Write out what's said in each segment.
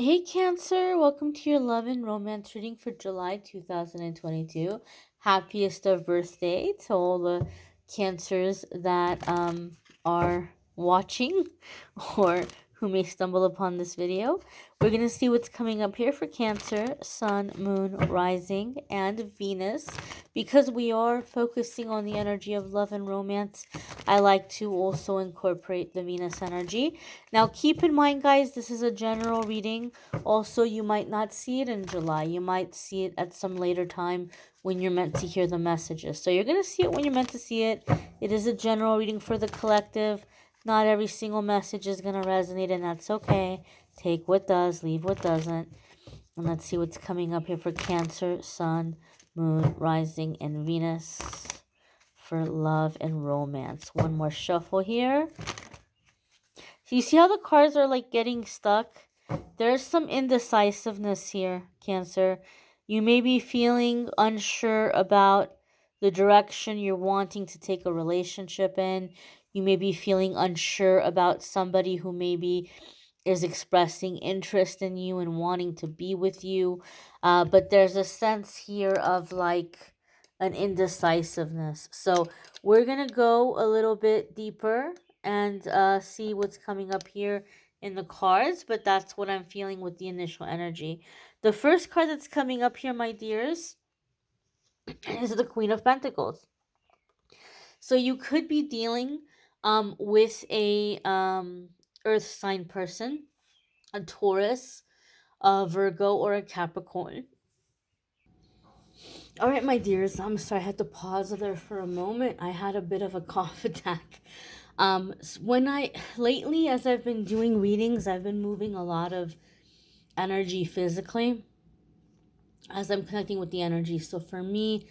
Hey Cancer, welcome to your love and romance reading for July 2022. Happiest of birthday to all the Cancers that are watching or who may stumble upon this video. We're going to see what's coming up here for Cancer, Sun, Moon, Rising, and Venus. Because we are focusing on the energy of love and romance, I like to also incorporate the Venus energy. Now, keep in mind, guys, this is a general reading. Also, you might not see it in July. You might see it at some later time when you're meant to hear the messages. So you're going to see it when you're meant to see it. It is a general reading for the collective. Not every single message is going to resonate, and that's okay. Take what does, leave what doesn't. And let's see what's coming up here for Cancer, Sun, Moon, Rising, and Venus for love and romance. One more shuffle here. So you see how the cards are like getting stuck? There's some indecisiveness here, Cancer. You may be feeling unsure about the direction you're wanting to take a relationship in. You may be feeling unsure about somebody who maybe is expressing interest in you and wanting to be with you. But there's a sense here of like an indecisiveness. So we're going to go a little bit deeper and see what's coming up here in the cards, but that's what I'm feeling with the initial energy. The first card that's coming up here, my dears, is the Queen of Pentacles. So you could be dealing with a earth sign person, a Taurus, a Virgo, or a Capricorn. All right, my dears, I'm sorry I had to pause there for a moment. I had a bit of a cough attack. When I lately, as I've been doing readings, I've been moving a lot of energy physically as I'm connecting with the energy. So for me,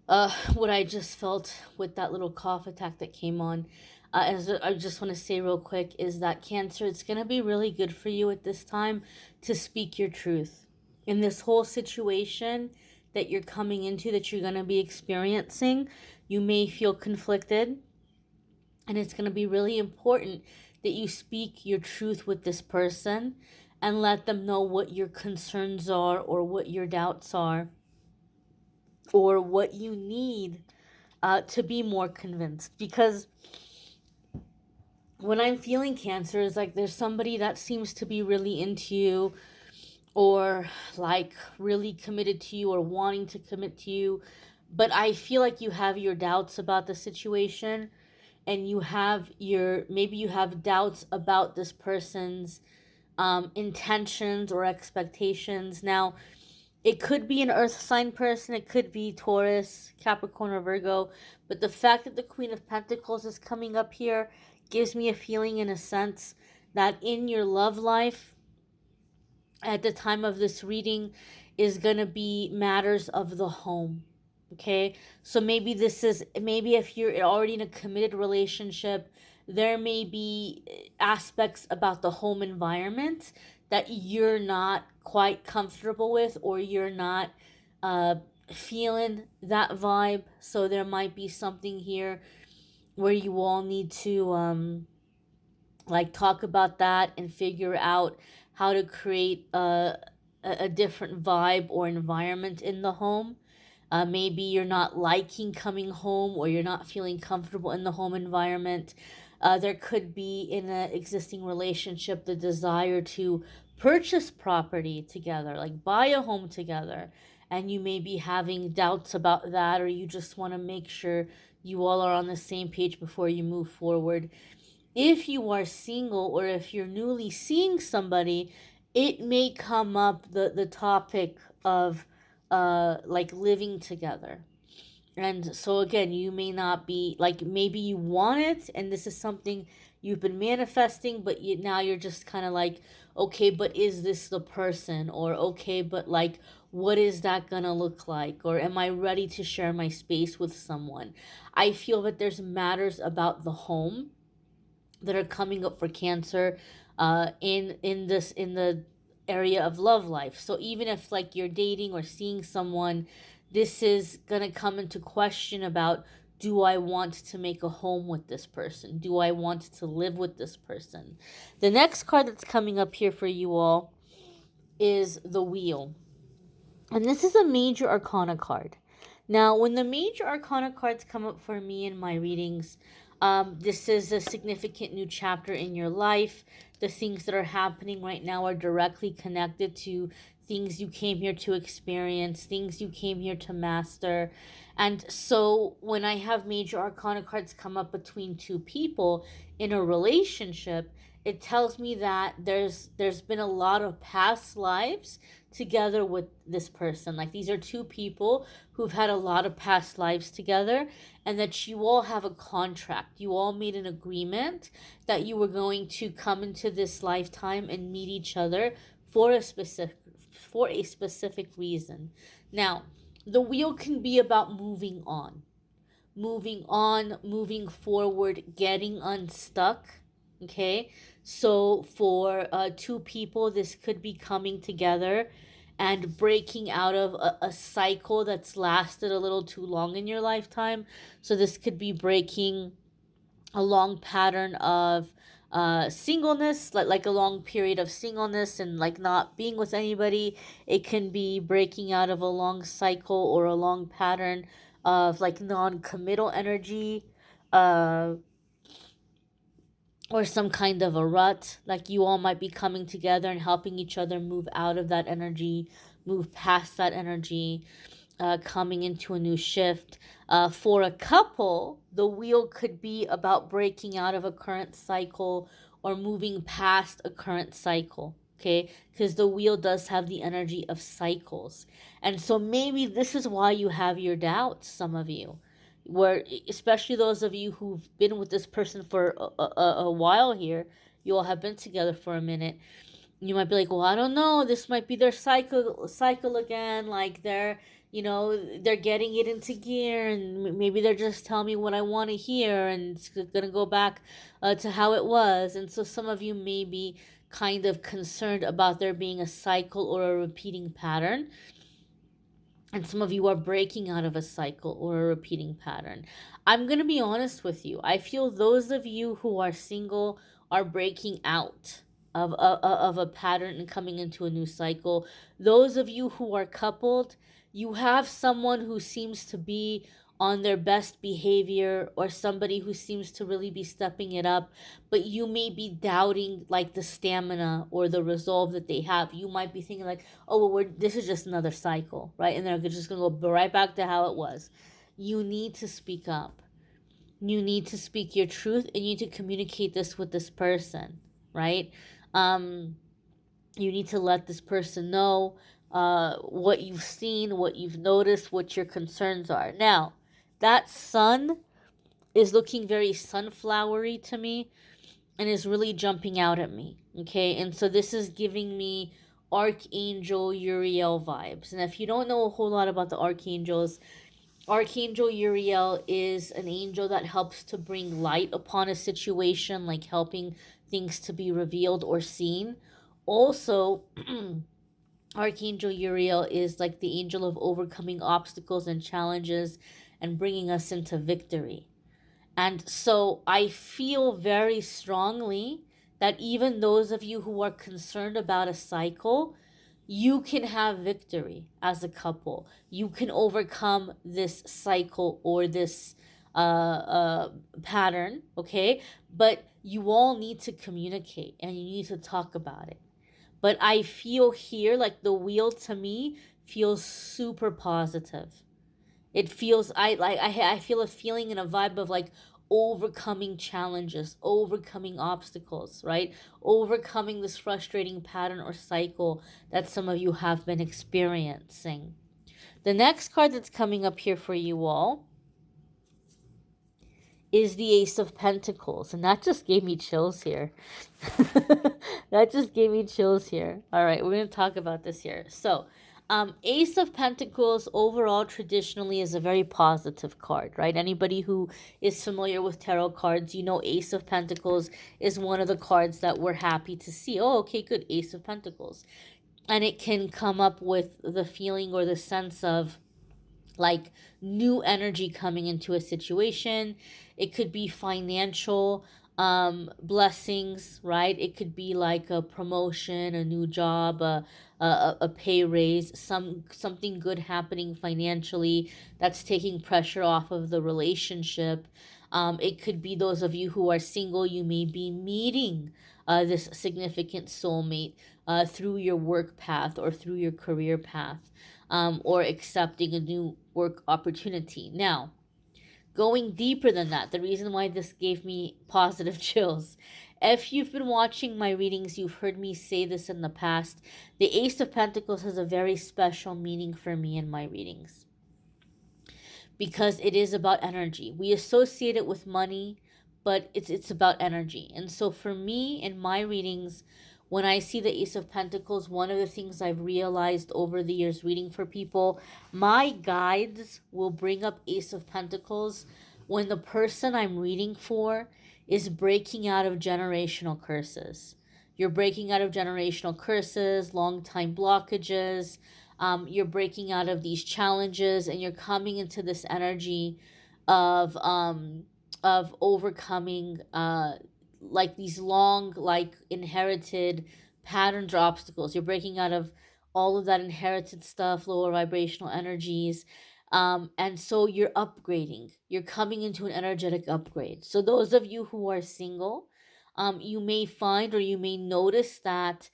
what I just felt with that little cough attack that came on, as I just want to say real quick, is that Cancer, it's going to be really good for you at this time to speak your truth. In this whole situation that you're coming into, that you're going to be experiencing, you may feel conflicted. And it's going to be really important that you speak your truth with this person and let them know what your concerns are or what your doubts are or what you need to be more convinced. Because when I'm feeling Cancer, is like there's somebody that seems to be really into you or like really committed to you or wanting to commit to you. But I feel like you have your doubts about the situation, and you have maybe you have doubts about this person's intentions or expectations. Now, it could be an earth sign person, it could be Taurus, Capricorn, or Virgo, but the fact that the Queen of Pentacles is coming up here gives me a feeling, in a sense, that in your love life at the time of this reading is going to be matters of the home. Okay, so maybe if you're already in a committed relationship, there may be aspects about the home environment that you're not quite comfortable with, or you're not uh, feeling that vibe. So there might be something here where you all need to like talk about that and figure out how to create a different vibe or environment in the home. Maybe you're not liking coming home, or you're not feeling comfortable in the home environment. There could be in an existing relationship the desire to purchase property together, like buy a home together, and you may be having doubts about that, or you just want to make sure you all are on the same page before you move forward. If you are single, or if you're newly seeing somebody, it may come up the topic of like living together. And so again, you may not be like, maybe you want it and this is something you've been manifesting, but now you're just kind of like, okay, but is this the person? Or okay, but like, what is that gonna look like? Or am I ready to share my space with someone? I feel that there's matters about the home that are coming up for Cancer in the area of love life. So even if like you're dating or seeing someone, this is going to come into question about, do I want to make a home with this person? Do I want to live with this person? The next card that's coming up here for you all is the Wheel. And this is a major arcana card. Now, when the major arcana cards come up for me in my readings, this is a significant new chapter in your life. The things that are happening right now are directly connected to things you came here to experience, things you came here to master. And so when I have major arcana cards come up between two people in a relationship, it tells me that there's been a lot of past lives together with this person. Like, these are two people who've had a lot of past lives together, and that you all have a contract. You all made an agreement that you were going to come into this lifetime and meet each other for a specific reason. Now, the Wheel can be about moving on, moving forward, getting unstuck. Okay, so for two people, this could be coming together and breaking out of a cycle that's lasted a little too long in your lifetime. So this could be breaking a long pattern of singleness, like a long period of singleness and like not being with anybody. It can be breaking out of a long cycle or a long pattern of like non-committal energy, uh or some kind of a rut. Like, you all might be coming together and helping each other move out of that energy, move past that energy, coming into a new shift. For a couple, the Wheel could be about breaking out of a current cycle or moving past a current cycle. Okay, because the Wheel does have the energy of cycles. And so maybe this is why you have your doubts, some of you, where especially those of you who've been with this person for a while here, you all have been together for a minute. You might be like, well, I don't know, this might be their cycle again. Like, they're getting it into gear, and maybe they're just telling me what I want to hear, and it's gonna go back to how it was. And so some of you may be kind of concerned about there being a cycle or a repeating pattern, and some of you are breaking out of a cycle or a repeating pattern. I'm going to be honest with you. I feel those of you who are single are breaking out of a pattern and coming into a new cycle. Those of you who are coupled, you have someone who seems to be on their best behavior, or somebody who seems to really be stepping it up, but you may be doubting like the stamina or the resolve that they have. You might be thinking like, oh, well, this is just another cycle, right? And they're just going to go right back to how it was. You need to speak up. You need to speak your truth, and you need to communicate this with this person, right? You need to let this person know what you've seen, what you've noticed, what your concerns are. Now, that sun is looking very sunflowery to me and is really jumping out at me. Okay, and so this is giving me Archangel Uriel vibes. And if you don't know a whole lot about the archangels, Archangel Uriel is an angel that helps to bring light upon a situation, like helping things to be revealed or seen. Also, Archangel Uriel is like the angel of overcoming obstacles and challenges and bringing us into victory. And so I feel very strongly that even those of you who are concerned about a cycle, you can have victory as a couple. You can overcome this cycle or this pattern, okay? But you all need to communicate and you need to talk about it. But I feel here like the Wheel to me feels super positive. It feels I feel a feeling and a vibe of like overcoming challenges, overcoming obstacles, right? Overcoming this frustrating pattern or cycle that some of you have been experiencing. The next card that's coming up here for you all is the Ace of Pentacles, and that just gave me chills here. That just gave me chills here. All right, we're going to talk about this here. So, Ace of Pentacles overall traditionally is a very positive card, right? Anybody who is familiar with tarot cards, you know Ace of Pentacles is one of the cards that we're happy to see. Oh, okay, good, Ace of Pentacles. And it can come up with the feeling or the sense of like new energy coming into a situation. It could be financial. blessings, right? It could be like a promotion, a new job, a pay raise, something good happening financially that's taking pressure off of the relationship. It could be those of you who are single, you may be meeting this significant soulmate through your work path or through your career path, or accepting a new work opportunity. Now, going deeper than that, the reason why this gave me positive chills. If you've been watching my readings, you've heard me say this in the past. The Ace of Pentacles has a very special meaning for me in my readings because it is about energy. We associate it with money, but it's about energy. And so for me in my readings, when I see the Ace of Pentacles, one of the things I've realized over the years reading for people, my guides will bring up Ace of Pentacles when the person I'm reading for is breaking out of generational curses. You're breaking out of generational curses, long time blockages, you're breaking out of these challenges and you're coming into this energy of overcoming like these long like inherited patterns or obstacles. You're breaking out of all of that inherited stuff, lower vibrational energies, and so you're upgrading. You're coming into an energetic upgrade. So those of you who are single, you may find or you may notice that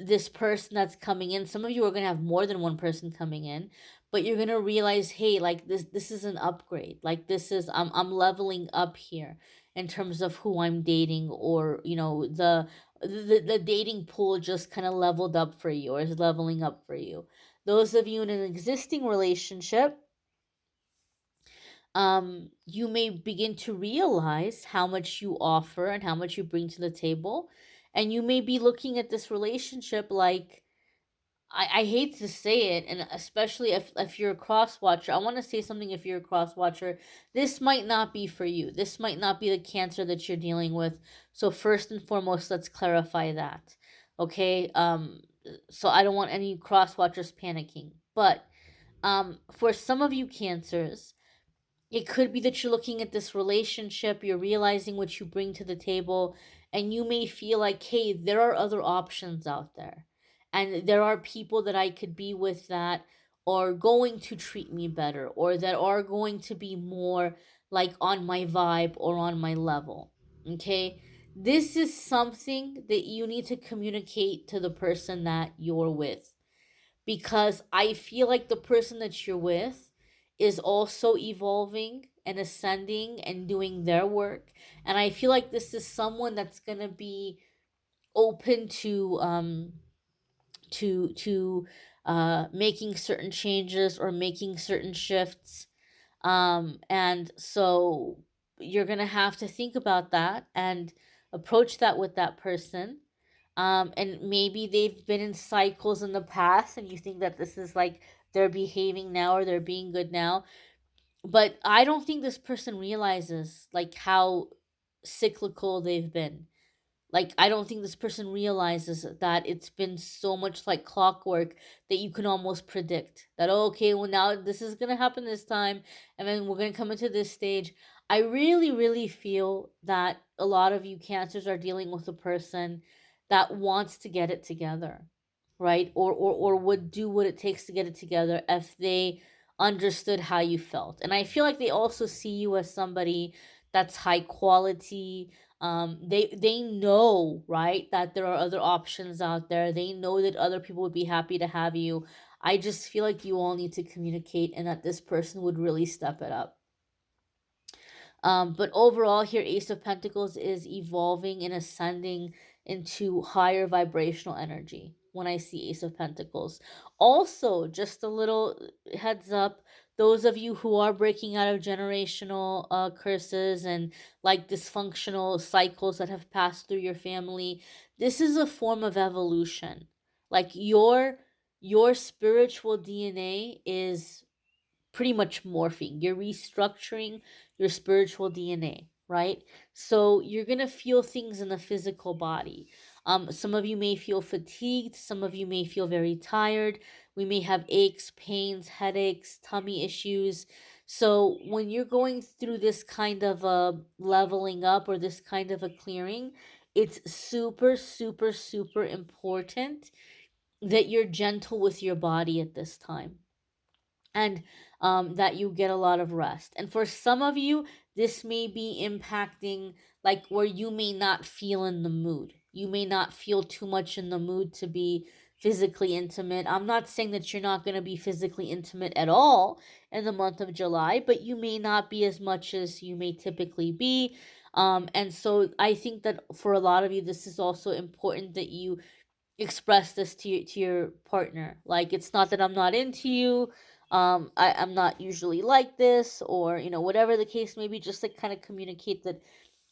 this person that's coming in, some of you are going to have more than one person coming in, but you're going to realize, hey, like this is an upgrade. Like this is I'm leveling up here in terms of who I'm dating, or the dating pool just kind of leveled up for you or is leveling up for you. Those of you in an existing relationship, you may begin to realize how much you offer and how much you bring to the table. And you may be looking at this relationship like, I hate to say it, and especially if you're a cross watcher, I want to say something. If you're a cross watcher, this might not be for you. This might not be the Cancer that you're dealing with. So first and foremost, let's clarify that. Okay? So I don't want any cross watchers panicking. But for some of you Cancers, it could be that you're looking at this relationship, you're realizing what you bring to the table, and you may feel like, hey, there are other options out there. And there are people that I could be with that are going to treat me better, or that are going to be more like on my vibe or on my level. Okay? This is something that you need to communicate to the person that you're with, because I feel like the person that you're with is also evolving and ascending and doing their work. And I feel like this is someone that's going to be open to making certain changes or making certain shifts. And so you're going to have to think about that and approach that with that person. And maybe they've been in cycles in the past and you think that this is like they're behaving now or they're being good now, but I don't think this person realizes like how cyclical they've been. Like, I don't think this person realizes that it's been so much like clockwork that you can almost predict that, oh, okay, well, now this is going to happen this time, and then we're going to come into this stage. I really, really feel that a lot of you Cancers are dealing with a person that wants to get it together, right? Or would do what it takes to get it together if they understood how you felt. And I feel like they also see you as somebody that's high quality. They know, right, that there are other options out there. They know that other people would be happy to have you. I just feel like you all need to communicate and that this person would really step it up. But overall, here, Ace of Pentacles is evolving and ascending into higher vibrational energy when I see Ace of Pentacles. Also, just a little heads up, those of you who are breaking out of generational curses and like dysfunctional cycles that have passed through your family, this is a form of evolution. Like your spiritual DNA is pretty much morphing. You're restructuring your spiritual DNA, right? So you're going to feel things in the physical body. Some of you may feel fatigued. Some of you may feel very tired. We may have aches, pains, headaches, tummy issues. So when you're going through this kind of a leveling up or this kind of a clearing, it's super, super, super important that you're gentle with your body at this time, and that you get a lot of rest. And for some of you, this may be impacting like where you may not feel in the mood. You may not feel too much in the mood to be physically intimate. I'm not saying that you're not going to be physically intimate at all in the month of July, but you may not be as much as you may typically be. And so I think that for a lot of you, this is also important that you express this to your partner. Like, it's not that I'm not into you, I'm not usually like this, or whatever the case may be. Just like kind of communicate that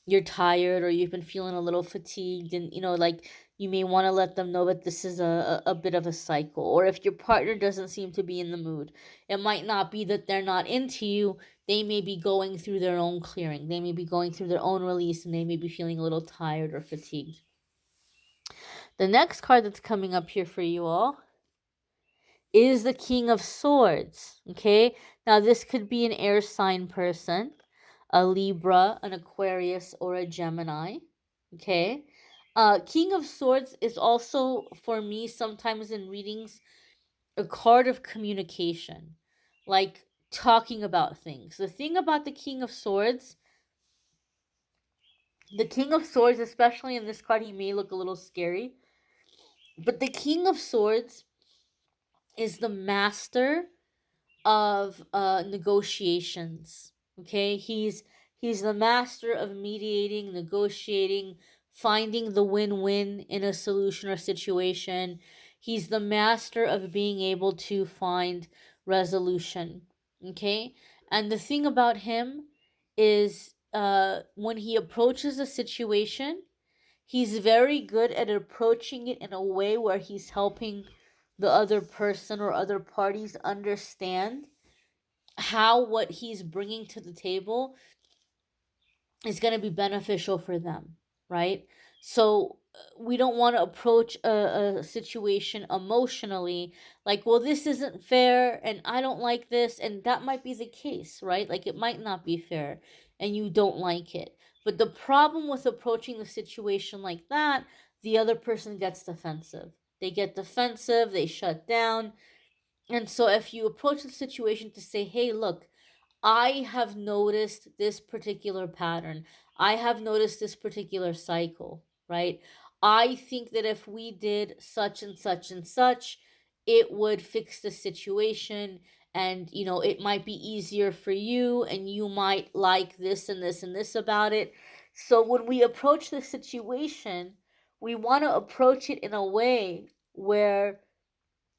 you're tired or you've been feeling a little fatigued, and like you may want to let them know that this is a bit of a cycle. Or if your partner doesn't seem to be in the mood, it might not be that they're not into you. They may be going through their own clearing, they may be going through their own release, and they may be feeling a little tired or fatigued. The next card that's coming up here for you all is the King of Swords. Okay, now this could be an air sign person, a Libra, an Aquarius, or a Gemini. Okay, King of Swords is also, for me, sometimes in readings, a card of communication, like talking about things. The thing about the King of Swords, especially in this card, he may look a little scary, but the King of Swords is the master of negotiations. Okay, he's the master of mediating, negotiating, finding the win-win in a solution or situation. He's the master of being able to find resolution. Okay, and the thing about him is, when he approaches a situation, he's very good at approaching it in a way where he's helping the other person or other parties understand how what he's bringing to the table is going to be beneficial for them, right? So we don't want to approach a situation emotionally, like, well, this isn't fair and I don't like this. And that might be the case, right? Like, it might not be fair and you don't like it. But the problem with approaching the situation like that, the other person gets defensive. They get defensive, they shut down. And so if you approach the situation to say, hey, look, I have noticed this particular pattern. I have noticed this particular cycle, right? I think that if we did such and such and such, it would fix the situation, and it might be easier for you, and you might like this and this and this about it. So when we approach the situation, we want to approach it in a way where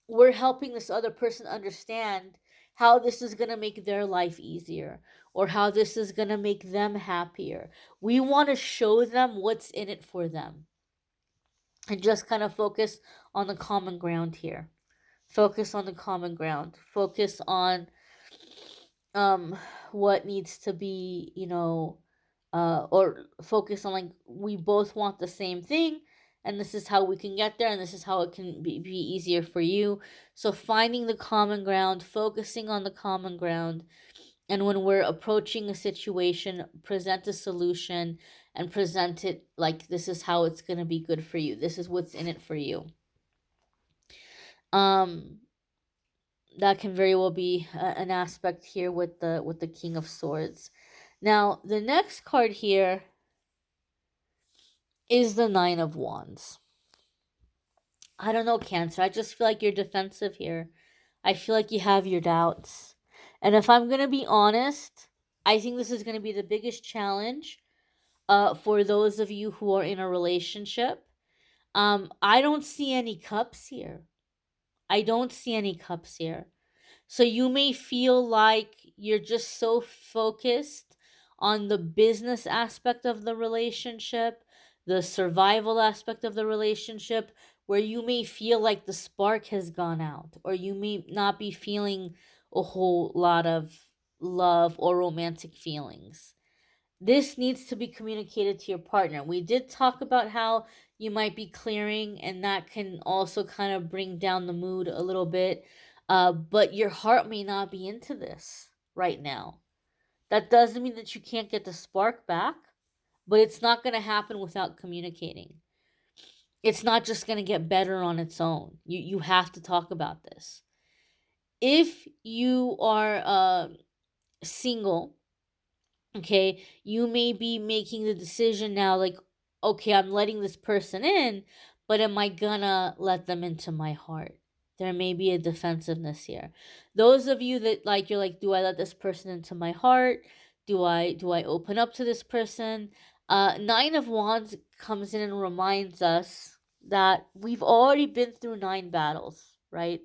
we're helping this other person understand how this is going to make their life easier, or how this is going to make them happier. We want to show them what's in it for them, and just kind of focus on the common ground here. Focus on the common ground. Focus on um what needs to be, or focus on, like, we both want the same thing, and this is how we can get there, and this is how it can be easier for you. So finding the common ground, focusing on the common ground, and when we're approaching a situation, present a solution, and present it like, this is how it's going to be good for you, this is what's in it for you. That can very well be an aspect here with the King of Swords. Now, the next card here is the Nine of Wands. I don't know, Cancer. I just feel like you're defensive here. I feel like you have your doubts. And if I'm going to be honest, I think this is going to be the biggest challenge for those of you who are in a relationship. I don't see any cups here. I don't see any cups here. So you may feel like you're just so focused on the business aspect of the relationship, the survival aspect of the relationship, where you may feel like the spark has gone out, or you may not be feeling a whole lot of love or romantic feelings. This needs to be communicated to your partner. We did talk about how you might be clearing, and that can also kind of bring down the mood a little bit. But your heart may not be into this, right now. That doesn't mean that you can't get the spark back, but it's not going to happen without communicating. It's not just going to get better on its own. You have to talk about this. If you are single, okay, you may be making the decision now, like, okay, I'm letting this person in, but am I gonna let them into my heart? There may be a defensiveness here. Those of you that, like, you're like, do I let this person into my heart? Do I open up to this person? Nine of Wands comes in and reminds us that we've already been through 9 battles, right?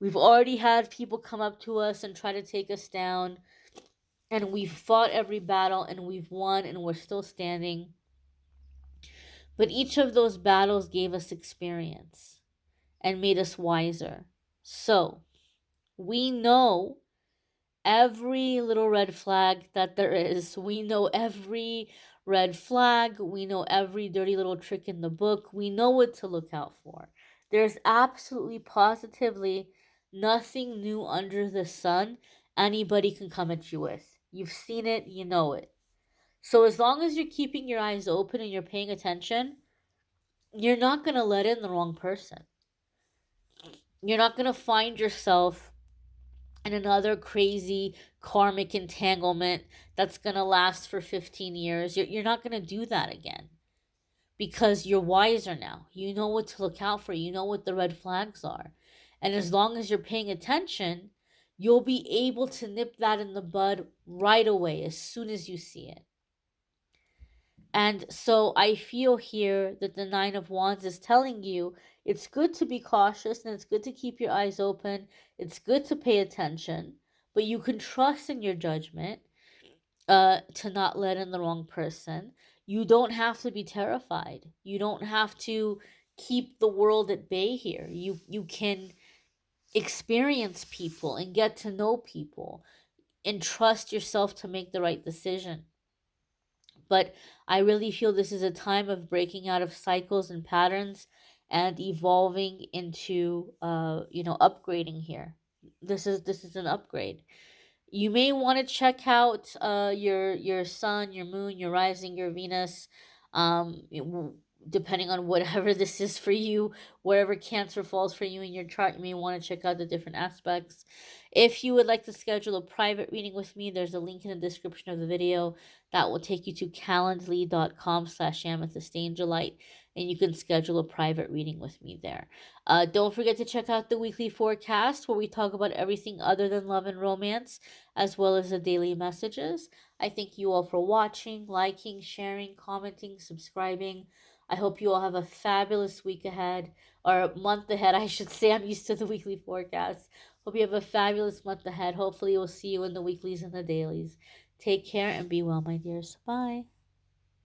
We've already had people come up to us and try to take us down, and we've fought every battle and we've won and we're still standing. But each of those battles gave us experience and made us wiser. So we know every little red flag that there is. We know every red flag. We know every dirty little trick in the book. We know what to look out for. There's absolutely positively nothing new under the sun anybody can come at you with. You've seen it, you know it. So as long as you're keeping your eyes open and you're paying attention, you're not going to let in the wrong person. You're not going to find yourself in another crazy karmic entanglement that's going to last for 15 years. You're not going to do that again because you're wiser now. You know what to look out for. You know what the red flags are. And as long as you're paying attention, you'll be able to nip that in the bud right away as soon as you see it. And so I feel here that the Nine of Wands is telling you it's good to be cautious and it's good to keep your eyes open. It's good to pay attention, but you can trust in your judgment to not let in the wrong person. You don't have to be terrified. You don't have to keep the world at bay here. You can experience people and get to know people and trust yourself to make the right decision. But I really feel this is a time of breaking out of cycles and patterns and evolving into upgrading here. This is an upgrade. You may want to check out your sun, your moon, your rising, your Venus, depending on whatever this is for you, wherever Cancer falls for you in your chart. You may want to check out the different aspects. If you would like to schedule a private reading with me, there's a link in the description of the video that will take you to calendly.com/amethystangelite, and you can schedule a private reading with me there. Don't forget to check out the weekly forecast where we talk about everything other than love and romance, as well as the daily messages. I thank you all for watching, liking, sharing, commenting, subscribing. I hope you all have a fabulous week ahead, or month ahead, I should say. I'm used to the weekly forecast. Hope you have a fabulous month ahead. Hopefully, we'll see you in the weeklies and the dailies. Take care and be well, my dears. Bye.